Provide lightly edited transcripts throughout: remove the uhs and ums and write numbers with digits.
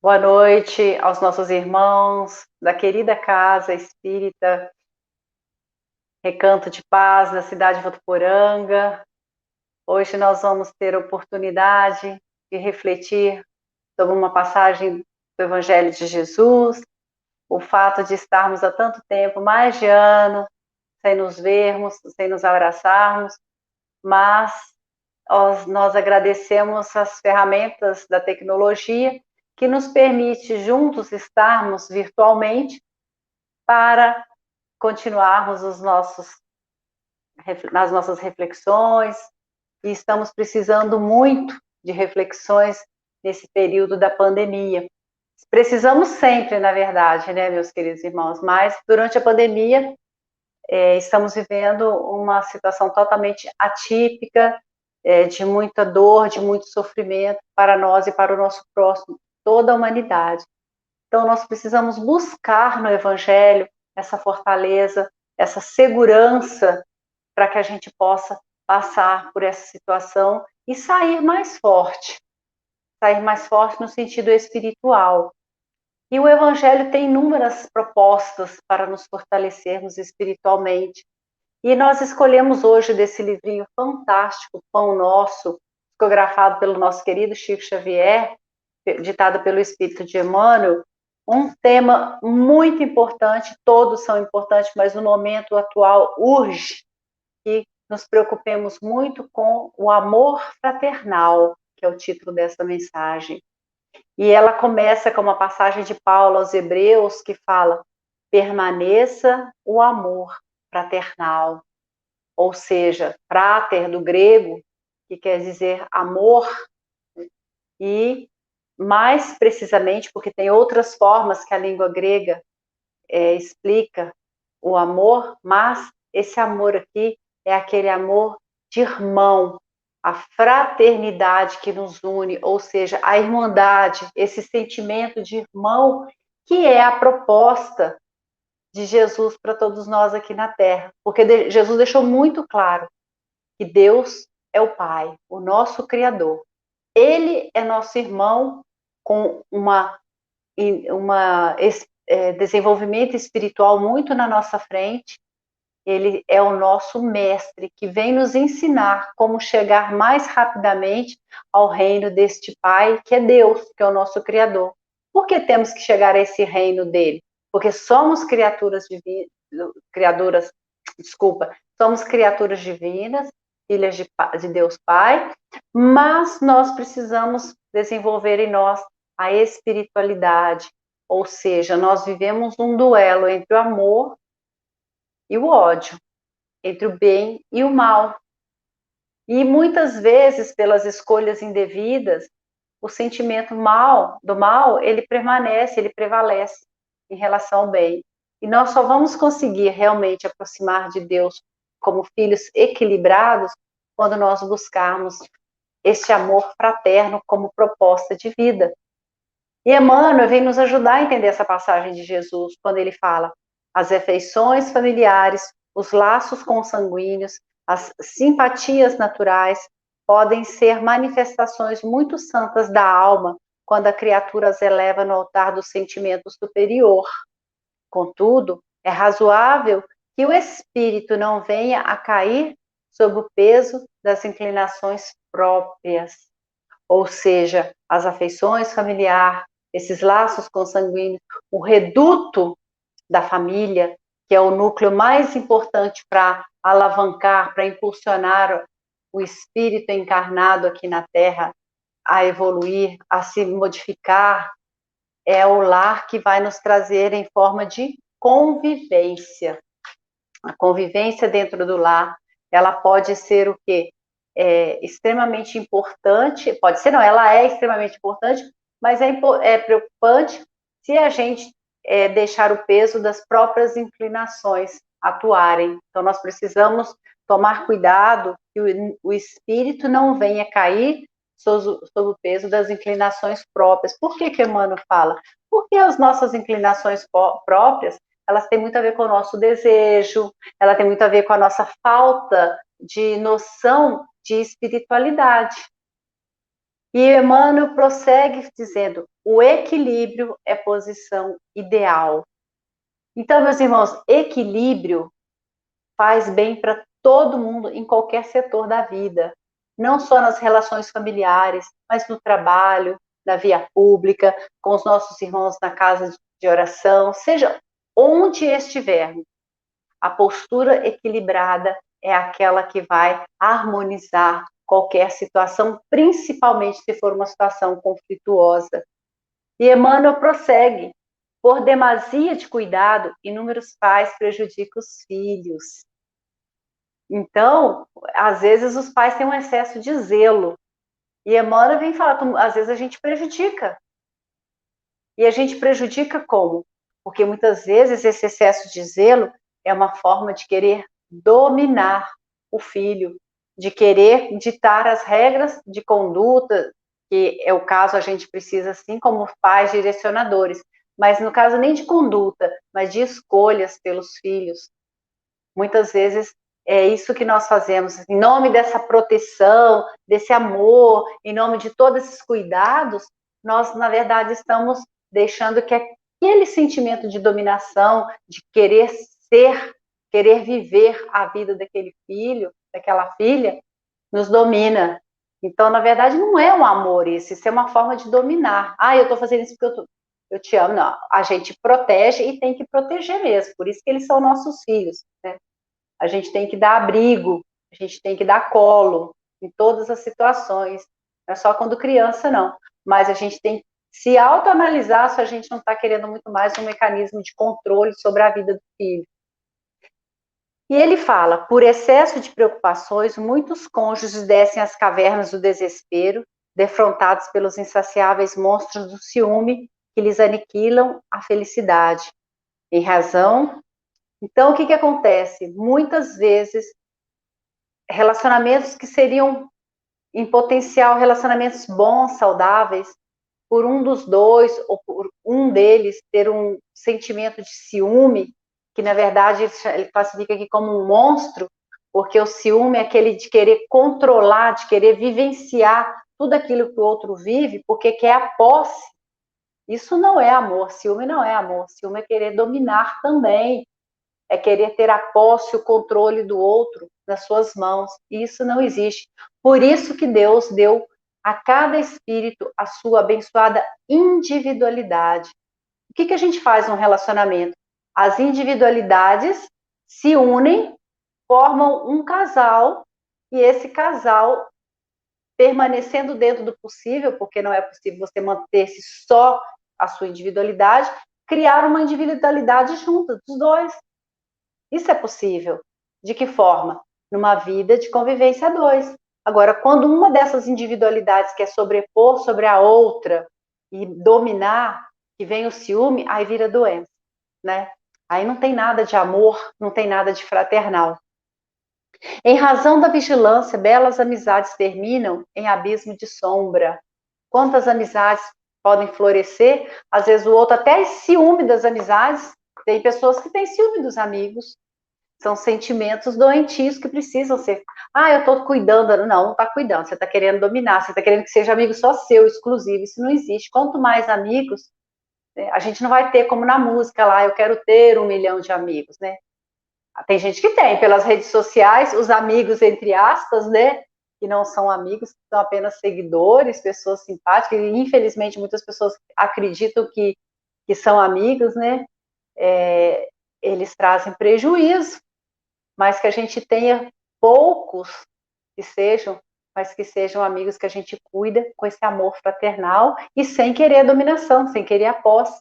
Boa noite aos nossos irmãos da querida Casa Espírita Recanto de Paz, da cidade de Votuporanga. Hoje nós vamos ter a oportunidade de refletir sobre uma passagem do Evangelho de Jesus, o fato de estarmos há tanto tempo, mais de ano, sem nos vermos, sem nos abraçarmos, mas nós agradecemos as ferramentas da tecnologia que nos permite juntos estarmos virtualmente para continuarmos nas nossas reflexões, e estamos precisando muito de reflexões nesse período da pandemia. Precisamos sempre, na verdade, né, meus queridos irmãos, mas durante a pandemia estamos vivendo uma situação totalmente atípica, de muita dor, de muito sofrimento para nós e para o nosso próximo, toda a humanidade. Então, nós precisamos buscar no Evangelho essa fortaleza, essa segurança, para que a gente possa passar por essa situação e sair mais forte no sentido espiritual. E o Evangelho tem inúmeras propostas para nos fortalecermos espiritualmente. E nós escolhemos hoje desse livrinho fantástico, Pão Nosso, psicografado pelo nosso querido Chico Xavier, ditado pelo Espírito de Emmanuel, um tema muito importante, todos são importantes, mas no momento atual urge que nos preocupemos muito com o amor fraternal, que é o título dessa mensagem. E ela começa com uma passagem de Paulo aos Hebreus, que fala: permaneça o amor fraternal. Ou seja, frater do grego, que quer dizer amor, e mais precisamente, porque tem outras formas que a língua grega explica o amor, mas esse amor aqui é aquele amor de irmão, a fraternidade que nos une, ou seja, a irmandade, esse sentimento de irmão, que é a proposta de Jesus para todos nós aqui na Terra. Porque Jesus deixou muito claro que Deus é o Pai, o nosso Criador. Ele é nosso irmão com desenvolvimento espiritual muito na nossa frente. Ele é o nosso mestre que vem nos ensinar como chegar mais rapidamente ao reino deste Pai, que é Deus, que é o nosso Criador. Por que temos que chegar a esse reino dele? Porque somos somos criaturas divinas, filhas de Deus Pai, mas nós precisamos desenvolver em nós a espiritualidade, ou seja, nós vivemos um duelo entre o amor e o ódio, entre o bem e o mal. E muitas vezes, pelas escolhas indevidas, o sentimento do mal, ele permanece, ele prevalece em relação ao bem. E nós só vamos conseguir realmente aproximar de Deus como filhos equilibrados quando nós buscarmos este amor fraterno como proposta de vida. E Emmanuel vem nos ajudar a entender essa passagem de Jesus, quando ele fala: as afeições familiares, os laços consanguíneos, as simpatias naturais podem ser manifestações muito santas da alma, quando a criatura as eleva no altar do sentimento superior. Contudo, é razoável que o espírito não venha a cair sob o peso das inclinações próprias, ou seja, as afeições familiares, esses laços consanguíneos, o reduto da família, que é o núcleo mais importante para alavancar, para impulsionar o espírito encarnado aqui na Terra a evoluir, a se modificar, é o lar que vai nos trazer em forma de convivência. A convivência dentro do lar, ela pode ser o quê? Extremamente importante, pode ser não, ela é extremamente importante, mas é preocupante se a gente deixar o peso das próprias inclinações atuarem. Então, nós precisamos tomar cuidado que o espírito não venha cair sob o peso das inclinações próprias. Por que Emmanuel fala? Porque as nossas inclinações próprias, elas têm muito a ver com o nosso desejo, ela tem muito a ver com a nossa falta de noção de espiritualidade. E Emmanuel prossegue dizendo: o equilíbrio é posição ideal. Então, meus irmãos, equilíbrio faz bem para todo mundo em qualquer setor da vida, não só nas relações familiares, mas no trabalho, na via pública, com os nossos irmãos na casa de oração, seja onde estivermos. A postura equilibrada é aquela que vai harmonizar qualquer situação, principalmente se for uma situação conflituosa. E Emmanuel prossegue: por demasia de cuidado, inúmeros pais prejudicam os filhos. Então, às vezes os pais têm um excesso de zelo. E Emmanuel vem falar, às vezes a gente prejudica. E a gente prejudica como? Porque muitas vezes esse excesso de zelo é uma forma de querer dominar o filho, de querer ditar as regras de conduta, que é o caso, a gente precisa, assim como pais direcionadores, mas no caso nem de conduta, mas de escolhas pelos filhos. Muitas vezes é isso que nós fazemos, em nome dessa proteção, desse amor, em nome de todos esses cuidados, nós, na verdade, estamos deixando que aquele sentimento de dominação, de querer ser, querer viver a vida daquele filho, daquela filha, nos domina. Então, na verdade, não é um amor isso é uma forma de dominar. Ah, eu estou fazendo isso porque eu te amo. Não, a gente protege e tem que proteger mesmo, por isso que eles são nossos filhos, né? A gente tem que dar abrigo, a gente tem que dar colo em todas as situações, não é só quando criança, não. Mas a gente tem que se autoanalisar se a gente não está querendo muito mais um mecanismo de controle sobre a vida do filho. E ele fala, por excesso de preocupações, muitos cônjuges descem às cavernas do desespero, defrontados pelos insaciáveis monstros do ciúme que lhes aniquilam a felicidade. Em razão. Então, o que acontece? Muitas vezes, relacionamentos que seriam, em potencial, relacionamentos bons, saudáveis, por um dos dois ou por um deles ter um sentimento de ciúme, que na verdade ele classifica aqui como um monstro, porque o ciúme é aquele de querer controlar, de querer vivenciar tudo aquilo que o outro vive, porque quer a posse. Isso não é amor, ciúme não é amor, ciúme é querer dominar também, é querer ter a posse, o controle do outro nas suas mãos. E isso não existe. Por isso que Deus deu a cada espírito a sua abençoada individualidade. O que a gente faz num relacionamento? As individualidades se unem, formam um casal, e esse casal, permanecendo dentro do possível, porque não é possível você manter-se só a sua individualidade, criar uma individualidade junta dos dois. Isso é possível. De que forma? Numa vida de convivência a dois. Agora, quando uma dessas individualidades quer sobrepor sobre a outra e dominar, que vem o ciúme, aí vira doença, né? Aí não tem nada de amor, não tem nada de fraternal. Em razão da vigilância, belas amizades terminam em abismo de sombra. Quantas amizades podem florescer? Às vezes o outro até é ciúme das amizades. Tem pessoas que têm ciúme dos amigos. São sentimentos doentios que precisam ser. Ah, eu estou cuidando. Não, não está cuidando. Você está querendo dominar. Você está querendo que seja amigo só seu, exclusivo. Isso não existe. Quanto mais amigos, né, a gente não vai ter como na música lá, eu quero ter 1 milhão de amigos, né? Tem gente que tem, pelas redes sociais, os amigos, entre aspas, né? Que não são amigos, que são apenas seguidores, pessoas simpáticas. E, infelizmente, muitas pessoas acreditam que são amigos, né? Eles trazem prejuízo, mas que a gente tenha poucos que sejam, mas que sejam amigos que a gente cuida com esse amor fraternal e sem querer a dominação, sem querer a posse.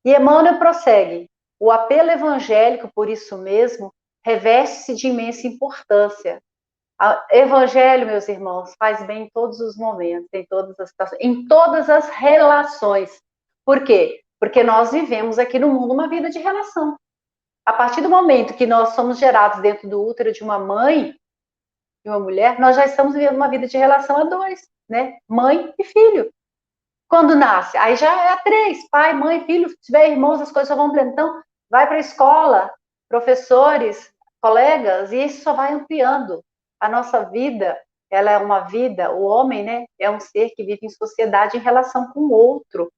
E Emmanuel prossegue: o apelo evangélico, por isso mesmo, reveste-se de imensa importância. O evangelho, meus irmãos, faz bem em todos os momentos, em todas as situações, em todas as relações. Por quê? Porque nós vivemos aqui no mundo uma vida de relação. A partir do momento que nós somos gerados dentro do útero de uma mãe, de uma mulher, nós já estamos vivendo uma vida de relação a dois, né? Mãe e filho. Quando nasce, aí já é a três, pai, mãe, filho, se tiver irmãos, as coisas só vão ampliando. Então, vai para a escola, professores, colegas, e isso só vai ampliando. A nossa vida ela é uma vida, o homem, né, é um ser que vive em sociedade em relação com o outro,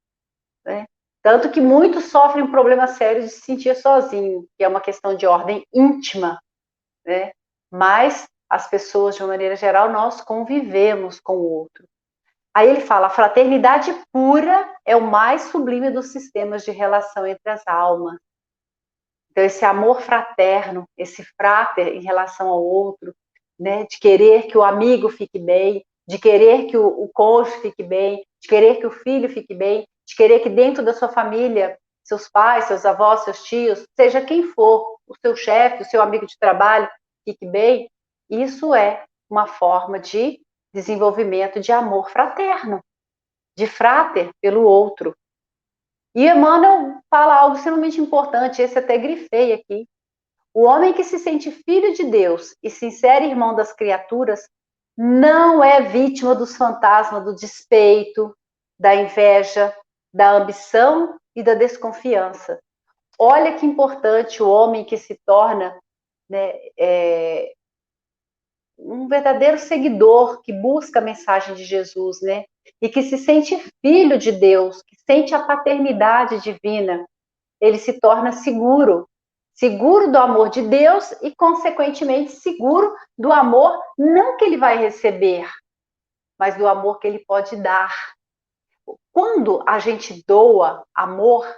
né? Tanto que muitos sofrem um problema sério de se sentir sozinho, que é uma questão de ordem íntima, né? Mas as pessoas, de uma maneira geral, nós convivemos com o outro. Aí ele fala, a fraternidade pura é o mais sublime dos sistemas de relação entre as almas. Então, esse amor fraterno, esse frater em relação ao outro, né, de querer que o amigo fique bem, de querer que o cônjuge fique bem, de querer que o filho fique bem, de querer que dentro da sua família, seus pais, seus avós, seus tios, seja quem for, o seu chefe, o seu amigo de trabalho, fique bem, isso é uma forma de desenvolvimento de amor fraterno, de frater pelo outro. E Emmanuel fala algo extremamente importante, esse até grifei aqui. O homem que se sente filho de Deus e sincero irmão das criaturas não é vítima dos fantasmas do despeito, da inveja, da ambição e da desconfiança. Olha que importante o homem que se torna, né, um verdadeiro seguidor que busca a mensagem de Jesus, né? E que se sente filho de Deus, que sente a paternidade divina, ele se torna seguro, seguro do amor de Deus e, consequentemente, seguro do amor não que ele vai receber, mas do amor que ele pode dar. Quando a gente doa amor,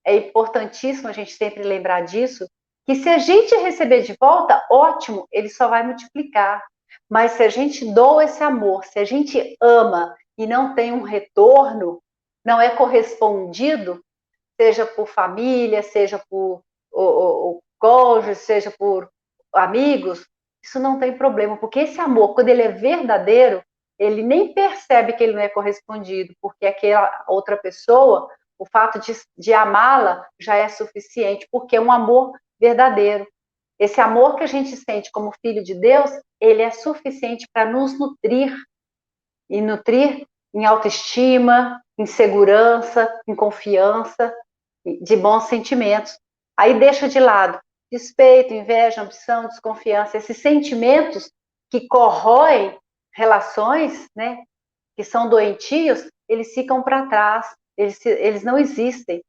é importantíssimo a gente sempre lembrar disso, que se a gente receber de volta, ótimo, ele só vai multiplicar. Mas se a gente doa esse amor, se a gente ama e não tem um retorno, não é correspondido, seja por família, seja por o cônjuge, seja por amigos, isso não tem problema, porque esse amor, quando ele é verdadeiro, ele nem percebe que ele não é correspondido, porque aquela outra pessoa, o fato de amá-la já é suficiente, porque é um amor verdadeiro. Esse amor que a gente sente como filho de Deus, ele é suficiente para nos nutrir, e nutrir em autoestima, em segurança, em confiança, de bons sentimentos. Aí deixa de lado despeito, inveja, ambição, desconfiança, esses sentimentos que corroem relações, né, que são doentios, eles ficam para trás, eles não existem.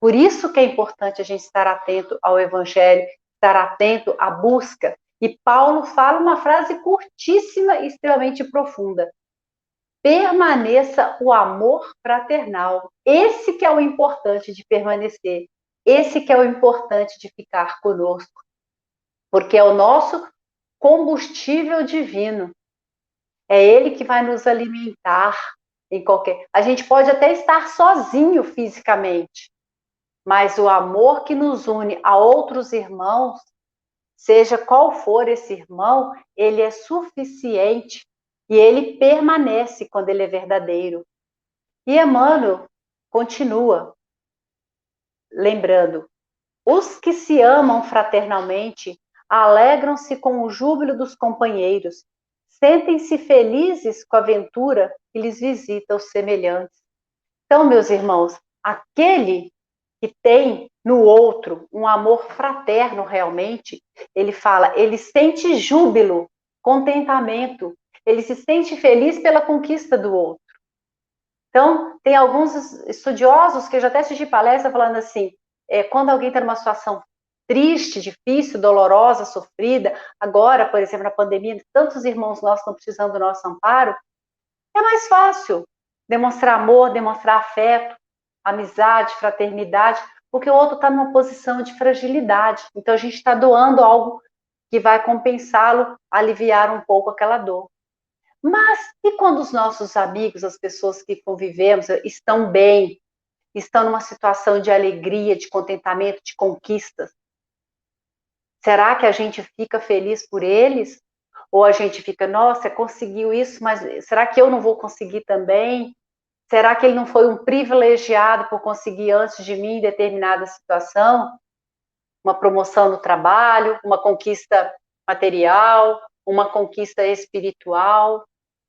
Por isso que é importante a gente estar atento ao Evangelho, estar atento à busca. E Paulo fala uma frase curtíssima e extremamente profunda. Permaneça o amor fraternal. Esse que é o importante de permanecer. Esse que é o importante de ficar conosco. Porque é o nosso combustível divino. É ele que vai nos alimentar em qualquer... A gente pode até estar sozinho fisicamente, mas o amor que nos une a outros irmãos, seja qual for esse irmão, ele é suficiente e ele permanece quando ele é verdadeiro. E Emmanuel continua lembrando: os que se amam fraternalmente alegram-se com o júbilo dos companheiros, sentem-se felizes com a aventura que lhes visita os semelhantes. Então, meus irmãos, aquele que tem no outro um amor fraterno realmente, ele fala, ele sente júbilo, contentamento, ele se sente feliz pela conquista do outro. Então, tem alguns estudiosos que eu já até assisti palestra falando assim, quando alguém está numa situação triste, difícil, dolorosa, sofrida, agora, por exemplo, na pandemia, tantos irmãos nossos estão precisando do nosso amparo, é mais fácil demonstrar amor, demonstrar afeto, amizade, fraternidade, porque o outro está numa posição de fragilidade. Então, a gente está doando algo que vai compensá-lo, aliviar um pouco aquela dor. Mas e quando os nossos amigos, as pessoas que convivemos, estão bem, estão numa situação de alegria, de contentamento, de conquistas? Será que a gente fica feliz por eles? Ou a gente fica, nossa, conseguiu isso, mas será que eu não vou conseguir também? Será que ele não foi um privilegiado por conseguir antes de mim determinada situação? Uma promoção no trabalho, uma conquista material, uma conquista espiritual?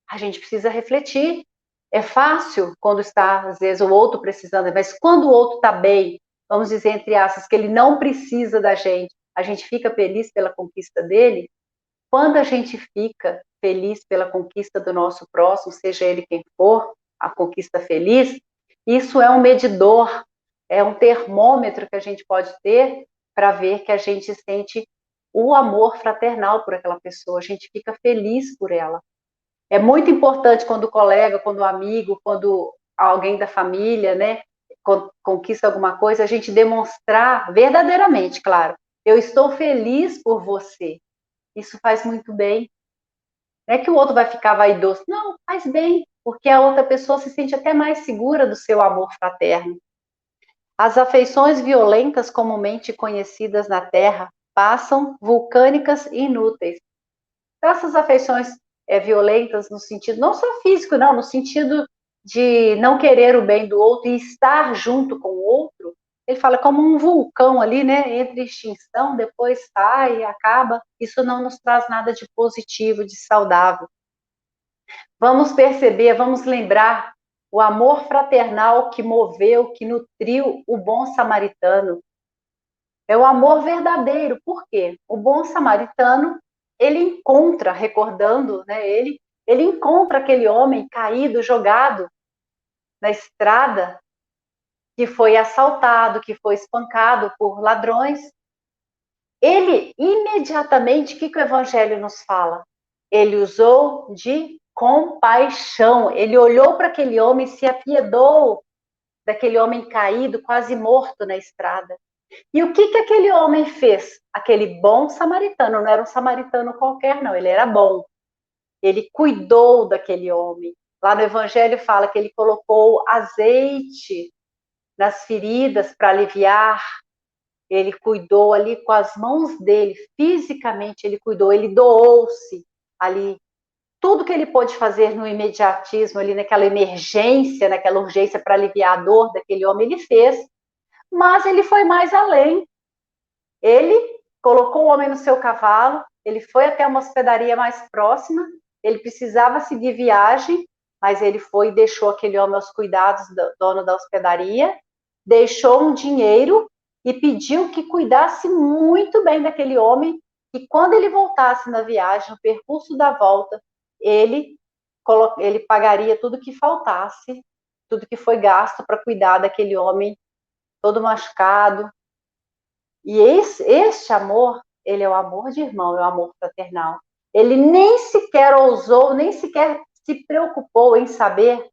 A gente precisa refletir. É fácil quando está, às vezes, o outro precisando, mas quando o outro está bem, vamos dizer, entre aspas, que ele não precisa da gente, a gente fica feliz pela conquista dele? Quando a gente fica, feliz pela conquista do nosso próximo, seja ele quem for, a conquista feliz, isso é um medidor, é um termômetro que a gente pode ter para ver que a gente sente o amor fraternal por aquela pessoa, a gente fica feliz por ela. É muito importante quando o colega, quando o amigo, quando alguém da família, né, conquista alguma coisa, a gente demonstrar verdadeiramente, claro, eu estou feliz por você. Isso faz muito bem. Não é que o outro vai ficar vaidoso. Não, faz bem, porque a outra pessoa se sente até mais segura do seu amor fraterno. As afeições violentas comumente conhecidas na Terra passam vulcânicas e inúteis. Então, essas afeições violentas no sentido, não só físico, não, no sentido de não querer o bem do outro e estar junto com o outro, ele fala como um vulcão ali, né, entre extinção, depois sai, acaba, isso não nos traz nada de positivo, de saudável. Vamos perceber, vamos lembrar o amor fraternal que moveu, que nutriu o bom samaritano. É o amor verdadeiro. Por quê? O bom samaritano, ele encontra, recordando, né, ele encontra aquele homem caído, jogado na estrada, que foi assaltado, que foi espancado por ladrões. Ele, imediatamente, o que o Evangelho nos fala? Ele usou de compaixão. Ele olhou para aquele homem, se apiedou daquele homem caído, quase morto na estrada. E o que aquele homem fez? Aquele bom samaritano, não era um samaritano qualquer, não, ele era bom. Ele cuidou daquele homem. Lá no Evangelho fala que ele colocou azeite nas feridas para aliviar. Ele cuidou ali com as mãos dele, fisicamente ele cuidou, ele doou-se ali. Tudo que ele pôde fazer no imediatismo, ali naquela emergência, naquela urgência para aliviar a dor daquele homem, ele fez. Mas ele foi mais além. Ele colocou o homem no seu cavalo, ele foi até uma hospedaria mais próxima, ele precisava seguir viagem, mas ele foi e deixou aquele homem aos cuidados do dono da hospedaria, deixou um dinheiro e pediu que cuidasse muito bem daquele homem, e quando ele voltasse na viagem, no percurso da volta, ele pagaria tudo que faltasse, tudo que foi gasto para cuidar daquele homem todo machucado. E este amor, ele é o amor de irmão, é o amor fraternal. Ele nem sequer ousou, nem sequer se preocupou em saber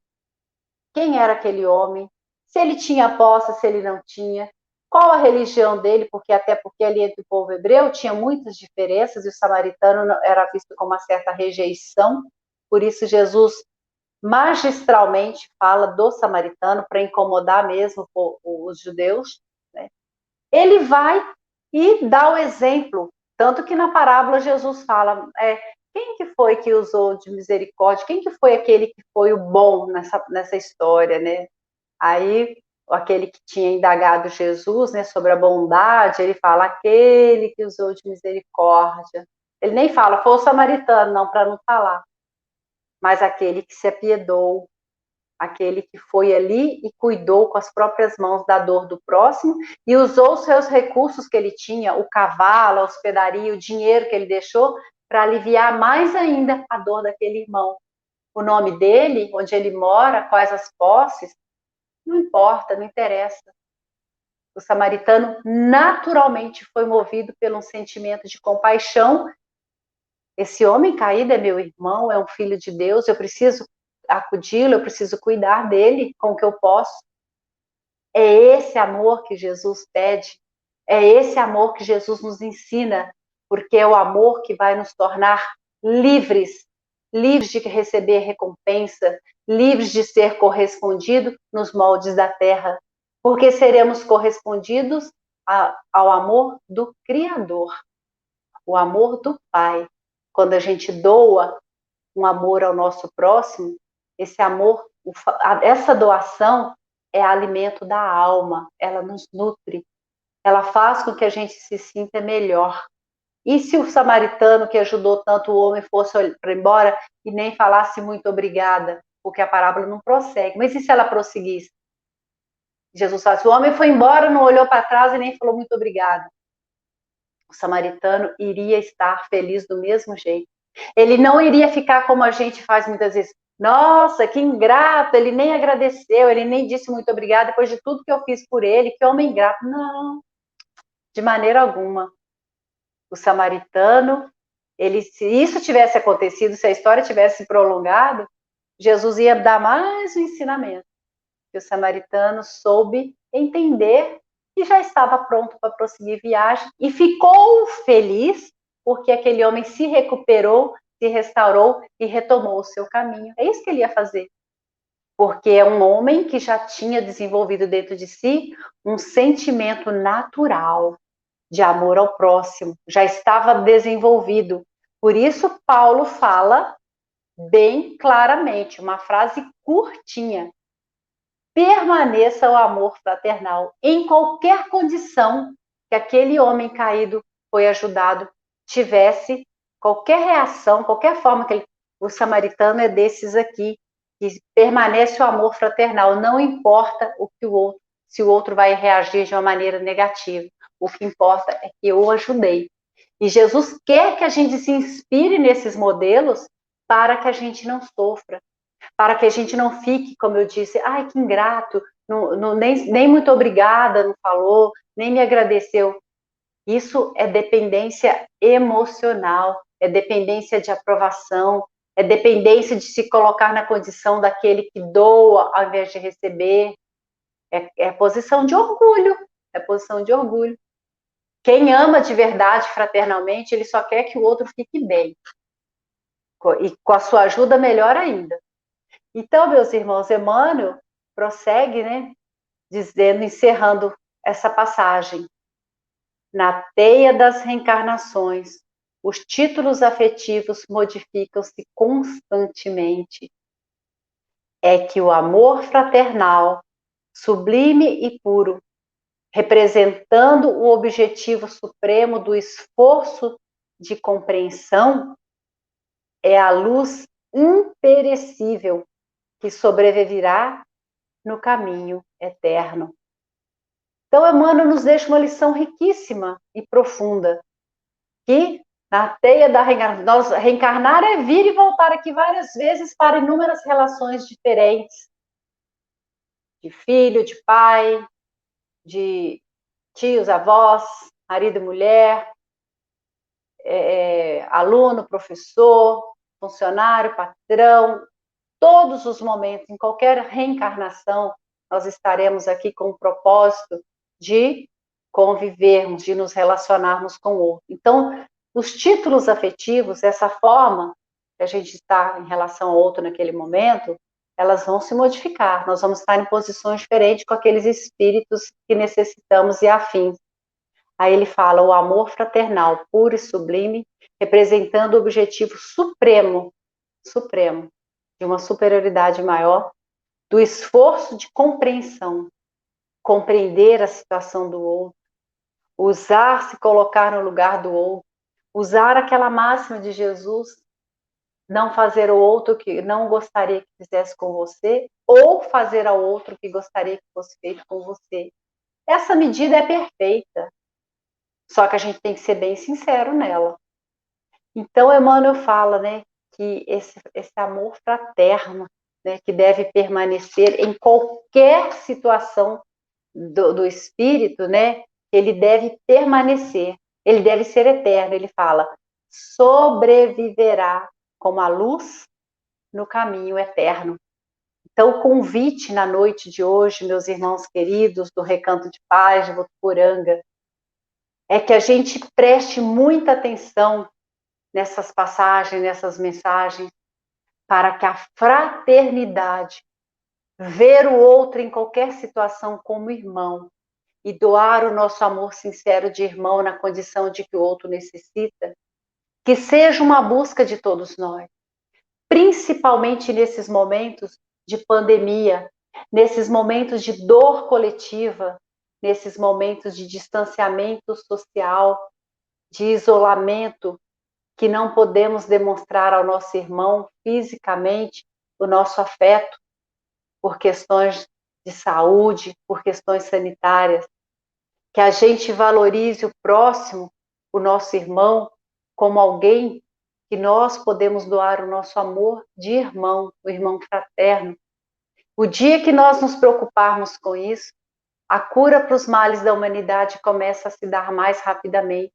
quem era aquele homem, se ele tinha posse, se ele não tinha, qual a religião dele, até porque ali entre o povo hebreu tinha muitas diferenças e o samaritano era visto com uma certa rejeição. Por isso Jesus magistralmente fala do samaritano para incomodar mesmo os judeus, né? Ele vai e dá o exemplo, tanto que na parábola Jesus fala, quem que foi que usou de misericórdia, quem que foi aquele que foi o bom nessa história, né? Aí, aquele que tinha indagado Jesus, né, sobre a bondade, ele fala, aquele que usou de misericórdia. Ele nem fala, foi o samaritano, não, para não falar. Mas aquele que se apiedou, aquele que foi ali e cuidou com as próprias mãos da dor do próximo e usou os seus recursos que ele tinha, o cavalo, a hospedaria, o dinheiro que ele deixou, para aliviar mais ainda a dor daquele irmão. O nome dele, onde ele mora, quais as posses, não importa, não interessa. O samaritano naturalmente foi movido pelo sentimento de compaixão. Esse homem caído é meu irmão, é um filho de Deus, eu preciso acudi-lo, eu preciso cuidar dele com o que eu posso. É esse amor que Jesus pede, é esse amor que Jesus nos ensina, porque é o amor que vai nos tornar livres, livres de receber recompensa, livres de ser correspondido nos moldes da terra, porque seremos correspondidos ao amor do Criador, o amor do Pai. Quando a gente doa um amor ao nosso próximo, esse amor, essa doação é alimento da alma, ela nos nutre, ela faz com que a gente se sinta melhor. E se o samaritano que ajudou tanto o homem fosse para embora e nem falasse muito obrigada, porque a parábola não prossegue, mas e se ela prosseguisse? Jesus fala, o homem foi embora, não olhou para trás e nem falou muito obrigado. O samaritano iria estar feliz do mesmo jeito, Ele não iria ficar como a gente faz muitas vezes. Nossa, que ingrato, ele nem agradeceu, ele nem disse muito obrigado depois de tudo que eu fiz por ele, que homem ingrato. Não, de maneira alguma. O samaritano, ele, se isso tivesse acontecido, se a história tivesse se prolongado, Jesus ia dar mais um ensinamento. Que o samaritano soube entender e já estava pronto para prosseguir viagem e ficou feliz porque aquele homem se recuperou, se restaurou e retomou o seu caminho. É isso que ele ia fazer. Porque é um homem que já tinha desenvolvido dentro de si um sentimento natural de amor ao próximo, já estava desenvolvido. Por isso, Paulo fala bem claramente, uma frase curtinha: permaneça o amor fraternal em qualquer condição que aquele homem caído foi ajudado, tivesse qualquer reação, qualquer forma que ele, o samaritano é desses aqui, que permanece o amor fraternal, não importa o que o outro, se o outro vai reagir de uma maneira negativa, o que importa é que eu o ajudei. E Jesus quer que a gente se inspire nesses modelos para que a gente não sofra, para que a gente não fique, como eu disse, ai, que ingrato, nem muito obrigada, não falou, nem me agradeceu. Isso é dependência emocional, é dependência de aprovação, é dependência de se colocar na condição daquele que doa ao invés de receber. É posição de orgulho, é posição de orgulho. Quem ama de verdade, fraternalmente, ele só quer que o outro fique bem. E com a sua ajuda, melhor ainda. Então, meus irmãos, Emmanuel prossegue, né, dizendo, encerrando essa passagem. Na teia das reencarnações, os títulos afetivos modificam-se constantemente. É que o amor fraternal, sublime e puro, representando o objetivo supremo do esforço de compreensão, é a luz imperecível que sobreviverá no caminho eterno. Então, Emmanuel nos deixa uma lição riquíssima e profunda, que na teia da reencarnação, reencarnar é vir e voltar aqui várias vezes para inúmeras relações diferentes, de filho, de pai, de tios, avós, marido e mulher, aluno, professor, funcionário, patrão, todos os momentos, em qualquer reencarnação, nós estaremos aqui com o propósito de convivermos, de nos relacionarmos com o outro. Então, os títulos afetivos, essa forma que a gente está em relação ao outro naquele momento, elas vão se modificar. Nós vamos estar em posições diferentes com aqueles espíritos que necessitamos e afins. Aí ele fala o amor fraternal, puro e sublime, representando o objetivo supremo, supremo, de uma superioridade maior, do esforço de compreensão, compreender a situação do outro, usar, se colocar no lugar do outro, usar aquela máxima de Jesus, não fazer ao outro que não gostaria que fizesse com você, ou fazer ao outro que gostaria que fosse feito com você. Essa medida é perfeita, só que a gente tem que ser bem sincero nela. Então, Emmanuel fala, né, que esse amor fraterno, né, que deve permanecer em qualquer situação do espírito, né, ele deve permanecer, ele deve ser eterno. Ele fala, sobreviverá como a luz no caminho eterno. Então, o convite na noite de hoje, meus irmãos queridos do Recanto de Paz de Votuporanga, é que a gente preste muita atenção nessas passagens, nessas mensagens, para que a fraternidade, ver o outro em qualquer situação como irmão e doar o nosso amor sincero de irmão na condição de que o outro necessita, que seja uma busca de todos nós, principalmente nesses momentos de pandemia, nesses momentos de dor coletiva, nesses momentos de distanciamento social, de isolamento, que não podemos demonstrar ao nosso irmão fisicamente o nosso afeto por questões de saúde, por questões sanitárias, que a gente valorize o próximo, o nosso irmão, como alguém que nós podemos doar o nosso amor de irmão, o irmão fraterno. O dia que nós nos preocuparmos com isso, a cura para os males da humanidade começa a se dar mais rapidamente,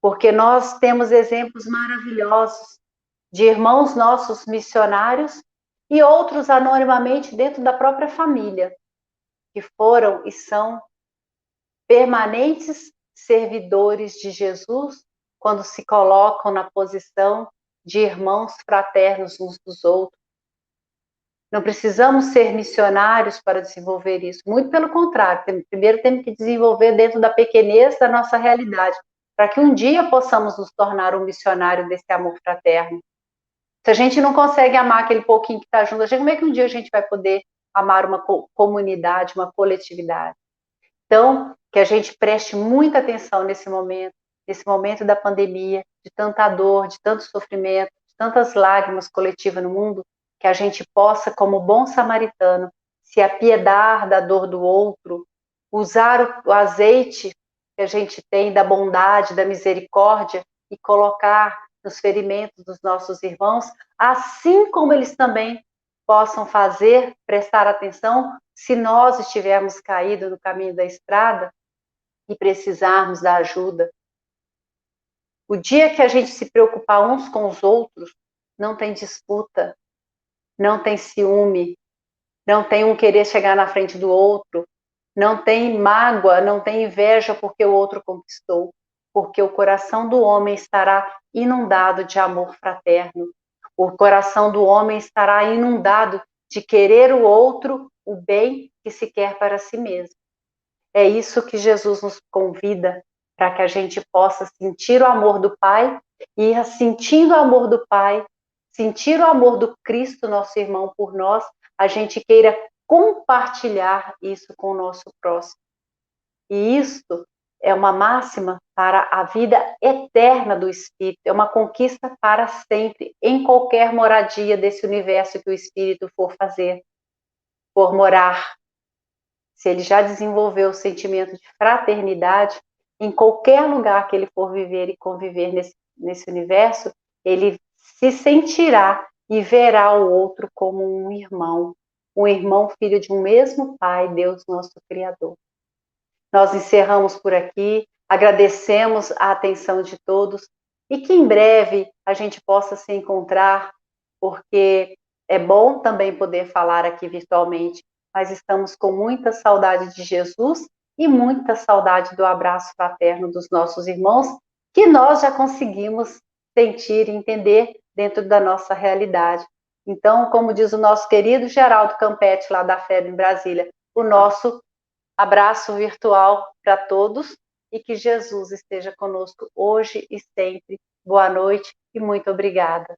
porque nós temos exemplos maravilhosos de irmãos nossos missionários e outros anonimamente dentro da própria família, que foram e são permanentes servidores de Jesus quando se colocam na posição de irmãos fraternos uns dos outros. Não precisamos ser missionários para desenvolver isso, muito pelo contrário, primeiro temos que desenvolver dentro da pequenez da nossa realidade, para que um dia possamos nos tornar um missionário desse amor fraterno. Se a gente não consegue amar aquele pouquinho que está junto, como é que um dia a gente vai poder amar uma comunidade, uma coletividade? Então, que a gente preste muita atenção nesse momento da pandemia, de tanta dor, de tanto sofrimento, de tantas lágrimas coletivas no mundo, que a gente possa, como bom samaritano, se apiedar da dor do outro, usar o azeite que a gente tem da bondade, da misericórdia e colocar nos ferimentos dos nossos irmãos, assim como eles também possam fazer, prestar atenção, se nós estivermos caídos no caminho da estrada e precisarmos da ajuda. O dia que a gente se preocupar uns com os outros, não tem disputa, não tem ciúme, não tem um querer chegar na frente do outro, não tem mágoa, não tem inveja porque o outro conquistou, porque o coração do homem estará inundado de amor fraterno. O coração do homem estará inundado de querer o outro o bem que se quer para si mesmo. É isso que Jesus nos convida, para que a gente possa sentir o amor do Pai e, sentindo o amor do Pai, sentir o amor do Cristo, nosso irmão, por nós, a gente queira compartilhar isso com o nosso próximo. E isto é uma máxima para a vida eterna do Espírito, é uma conquista para sempre, em qualquer moradia desse universo que o Espírito for fazer, for morar. Se ele já desenvolveu o sentimento de fraternidade, em qualquer lugar que ele for viver e conviver nesse universo, ele se sentirá e verá o outro como um irmão filho de um mesmo Pai, Deus nosso Criador. Nós encerramos por aqui, agradecemos a atenção de todos e que em breve a gente possa se encontrar, porque é bom também poder falar aqui virtualmente, mas estamos com muita saudade de Jesus e muita saudade do abraço fraterno dos nossos irmãos, que nós já conseguimos sentir e entender dentro da nossa realidade. Então, como diz o nosso querido Geraldo Campetti, lá da FEB em Brasília, o nosso abraço virtual para todos e que Jesus esteja conosco hoje e sempre. Boa noite e muito obrigada.